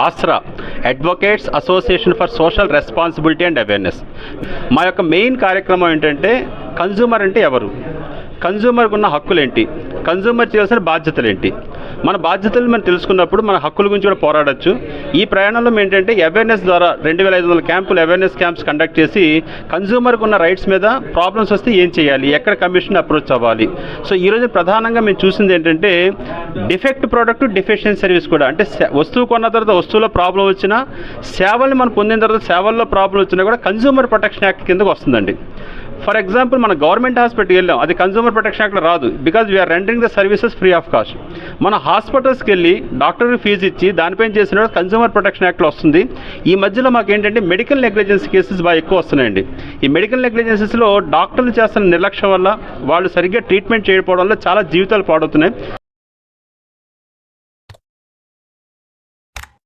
Aasra, advocates association for social responsibility and awareness. మా యొక్క main కార్యక్రమం ఏంటంటే కన్జ్యూమర్ అంటే ఎవరు, కన్జ్యూమర్కి ఉన్న హక్కులేంటి, కన్జ్యూమర్ చేయాల్సిన బాధ్యతలు ఏంటి, మన బాధ్యతలు మనం తెలుసుకున్నప్పుడు మన హక్కుల గురించి కూడా పోరాడచ్చు. ఈ ప్రయాణంలో ఏంటంటే అవేర్నెస్ ద్వారా 2500 క్యాంపులు, అవేర్నెస్ క్యాంప్స్ కండక్ట్ చేసి కన్జ్యూమర్కి ఉన్న రైట్స్ మీద ప్రాబ్లమ్స్ వస్తే ఏం చేయాలి, ఎక్కడ కమిషన్ అప్రోచ్ అవ్వాలి. సో ఈరోజు ప్రధానంగా మేము చూసింది ఏంటంటే డిఫెక్ట్ ప్రోడక్ట్, డిఫిషియెంట్ సర్వీస్ కూడా. అంటే వస్తువు కొన్న తర్వాత వస్తువులో ప్రాబ్లం వచ్చినా, సేవల్ని మనం పొందిన తర్వాత సేవల్లో ప్రాబ్లం వచ్చినా కూడా కన్జ్యూమర్ ప్రొటెక్షన్ యాక్ట్ కిందకు వస్తుందండి. ఫర్ ఎగ్జాంపుల్ మన గవర్నమెంట్ హాస్పిటల్కి వెళ్ళాం, అది కన్జ్యూమర్ ప్రొటెక్షన్ యాక్ట్లో రాదు, because we are rendering the services free of cost. మన హాస్పిటల్స్కి వెళ్ళి డాక్టర్కి ఫీజు ఇచ్చి దానిపైన చేసిన కన్జ్యూమర్ ప్రొటెక్షన్ యాక్ట్లో వస్తుంది. ఈ మధ్యలో మాకు ఏంటంటే మెడికల్ నెగ్లిజెన్స్ కేసెస్ బాగా ఎక్కువ వస్తున్నాయండి. ఈ మెడికల్ నెగ్లిజెన్సెస్లో డాక్టర్లు చేస్తున్న నిర్లక్ష్యం వల్ల, వాళ్ళు సరిగ్గా ట్రీట్మెంట్ చేయకపోవడం వల్ల చాలా జీవితాలు పాడవుతున్నాయి.